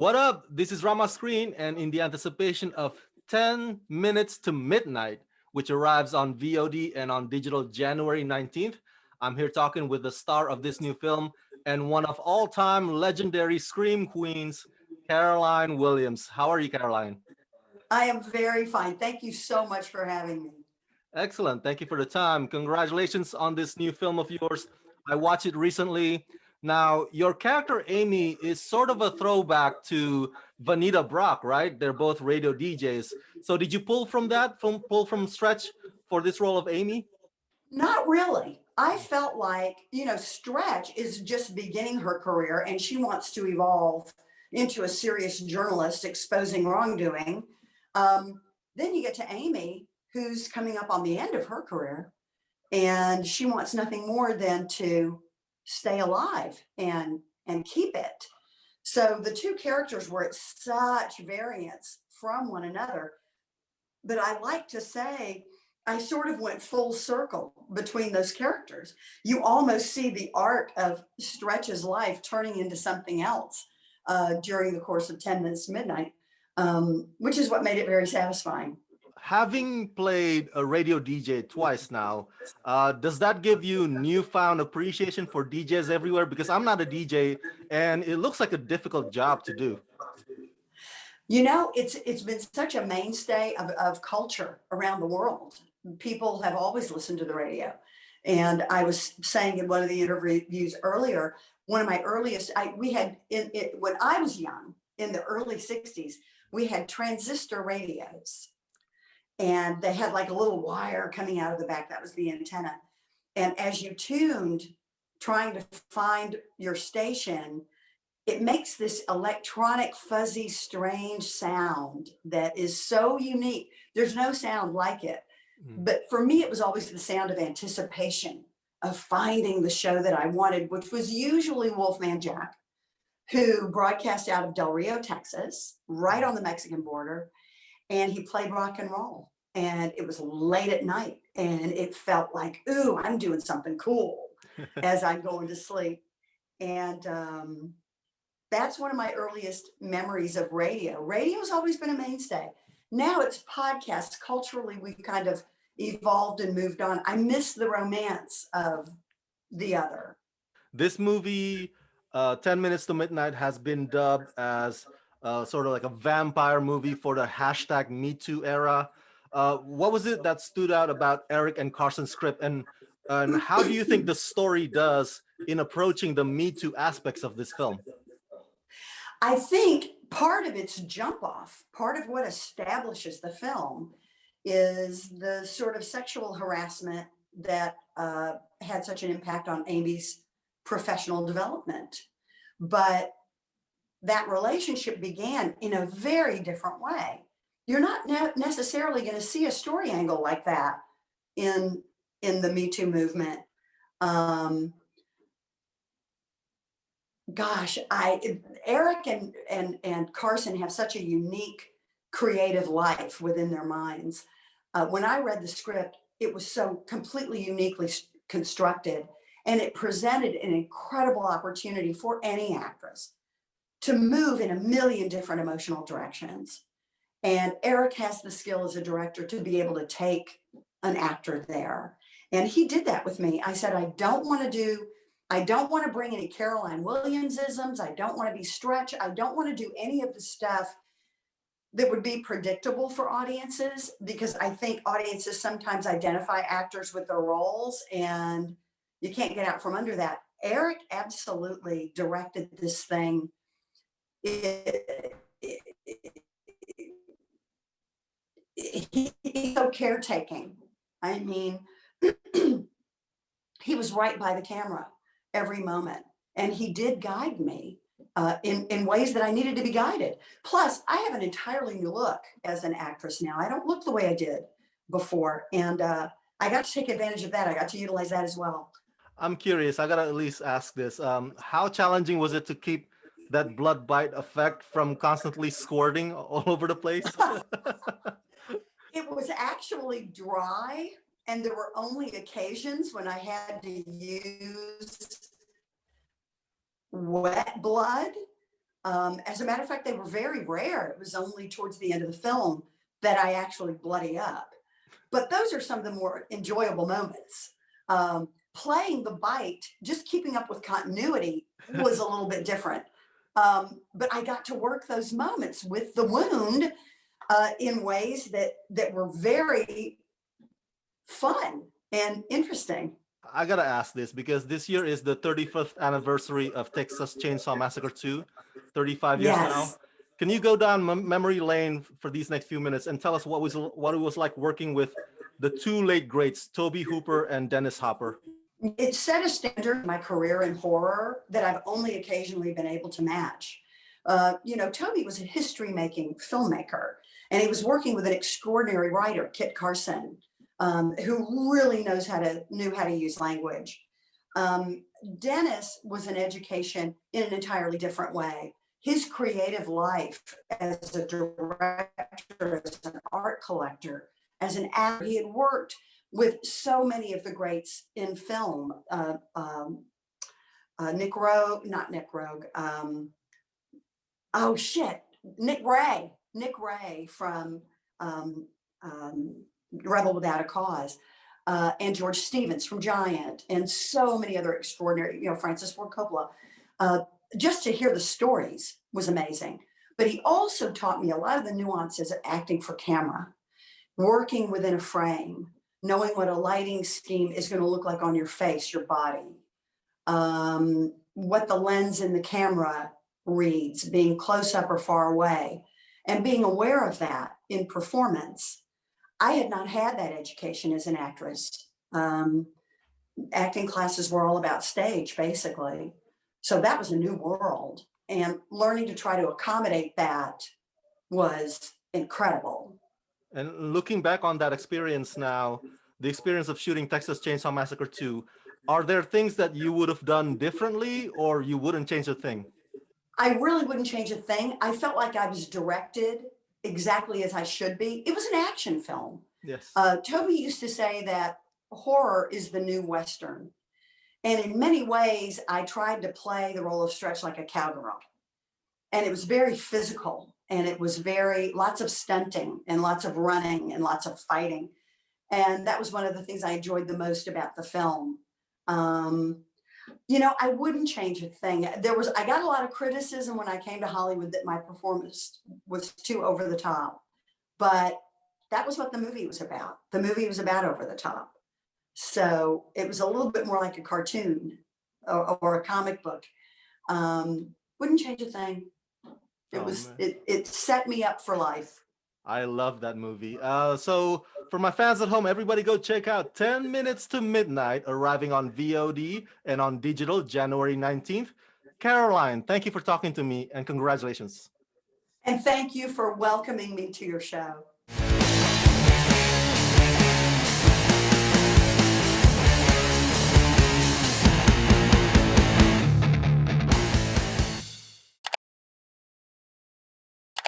What up? This is Rama Screen, and in the anticipation of 10 Minutes to Midnight, which arrives on VOD and on digital January 19th, I'm here talking with the star of this new film and one of all-time legendary scream queens, Caroline Williams. How are you, Caroline? I am very fine. Thank you so much for having me. Excellent. Thank you for the time. Congratulations on this new film of yours. I watched it recently. Now, your character Amy is sort of a throwback to Vanita Brock, right? They're both radio DJs. So did you pull from that, pull from Stretch for this role of Amy? Not really. I felt like, Stretch is just beginning her career and she wants to evolve into a serious journalist exposing wrongdoing. Then you get to Amy, who's coming up on the end of her career, and she wants nothing more than to stay alive and keep it. So the two characters were at such variance from one another. But I like to say I sort of went full circle between those characters. You almost see the arc of Stretch's life turning into something else during the course of 10 Minutes to Midnight, which is what made it very satisfying. Having played a radio DJ twice now, does that give you newfound appreciation for DJs everywhere? Because I'm not a DJ and it looks like a difficult job to do. It's been such a mainstay of culture around the world. People have always listened to the radio. And I was saying in one of the interviews earlier, one of my earliest, when I was young, in the early 60s, we had transistor radios. And they had like a little wire coming out of the back. That was the antenna. And as you tuned, trying to find your station, it makes this electronic, fuzzy, strange sound that is so unique. There's no sound like it. But for me, it was always the sound of anticipation, of finding the show that I wanted, which was usually Wolfman Jack, who broadcast out of Del Rio, Texas, right on the Mexican border. And he played rock and roll. And it was late at night. And it felt like, ooh, I'm doing something cool as I'm going to sleep. And that's one of my earliest memories of radio. Radio's always been a mainstay. Now it's podcasts. Culturally, we've kind of evolved and moved on. I miss the romance of the other. This movie, 10 Minutes to Midnight, has been dubbed as sort of like a vampire movie for the hashtag Me Too era. What was it that stood out about Eric and Carson's script, and how do you think the story does in approaching the Me Too aspects of this film? I think part of its jump off, part of what establishes the film is the sort of sexual harassment that had such an impact on Amy's professional development. But that relationship began in a very different way. You're not necessarily going to see a story angle like that in the Me Too movement. Eric and Carson have such a unique creative life within their minds. When I read the script, it was so completely uniquely constructed, and it presented an incredible opportunity for any actress to move in a million different emotional directions. And Eric has the skill as a director to be able to take an actor there. And he did that with me. I said, I don't want to bring any Caroline Williams-isms. I don't want to be Stretch. I don't want to do any of the stuff that would be predictable for audiences, because I think audiences sometimes identify actors with their roles and you can't get out from under that. Eric absolutely directed this thing. He's so caretaking. I mean, he was right by the camera every moment. And he did guide me in ways that I needed to be guided. Plus, I have an entirely new look as an actress now. I don't look the way I did before. And I got to take advantage of that. I got to utilize that as well. I'm curious. I gotta at least ask this. How challenging was it to keep that blood bite effect from constantly squirting all over the place? It was actually dry, and there were only occasions when I had to use wet blood As a matter of fact, they were very rare. It was only towards the end of the film that I actually bloody up. But those are some of the more enjoyable moments. Playing the bite, just keeping up with continuity was a little bit different. But I got to work those moments with the wound in ways that were very fun and interesting. I gotta ask this because this year is the 35th anniversary of Texas Chainsaw Massacre 2, 35 years now. Yes. Can you go down memory lane for these next few minutes and tell us what it was like working with the two late greats, Tobe Hooper and Dennis Hopper? It set a standard in my career in horror that I've only occasionally been able to match. Toby was a history making filmmaker, and he was working with an extraordinary writer, Kit Carson, who really knew how to use language. Dennis was an education in an entirely different way. His creative life as a director, as an art collector, as an actor, he had worked with so many of the greats in film. Nick Rogue, not Nick Rogue. Oh shit, Nick Ray from um, um, Rebel Without a Cause, and George Stevens from Giant, and so many other extraordinary, Francis Ford Coppola. Uh, just to hear the stories was amazing. But he also taught me a lot of the nuances of acting for camera, working within a frame, knowing what a lighting scheme is going to look like on your face, your body, what the lens in the camera reads, being close up or far away, and being aware of that in performance. I had not had that education as an actress. Acting classes were all about stage, basically. So that was a new world. And learning to try to accommodate that was incredible. And looking back on that experience now, the experience of shooting Texas Chainsaw Massacre 2, are there things that you would have done differently or you wouldn't change a thing? I really wouldn't change a thing. I felt like I was directed exactly as I should be. It was an action film. Yes. Toby used to say that horror is the new Western. And in many ways, I tried to play the role of Stretch like a cowgirl. And it was very physical, and it was lots of stunting and lots of running and lots of fighting. And that was one of the things I enjoyed the most about the film. Um, I wouldn't change a thing. I got a lot of criticism when I came to Hollywood that my performance was too over the top, but that was what the movie was about. The movie was about over the top. So it was a little bit more like a cartoon or a comic book. Wouldn't change a thing. It Oh was man, it set me up for life. I love that movie. So for my fans at home, everybody go check out 10 Minutes to Midnight, arriving on VOD and on digital January 19th. Caroline, thank you for talking to me and congratulations. And thank you for welcoming me to your show.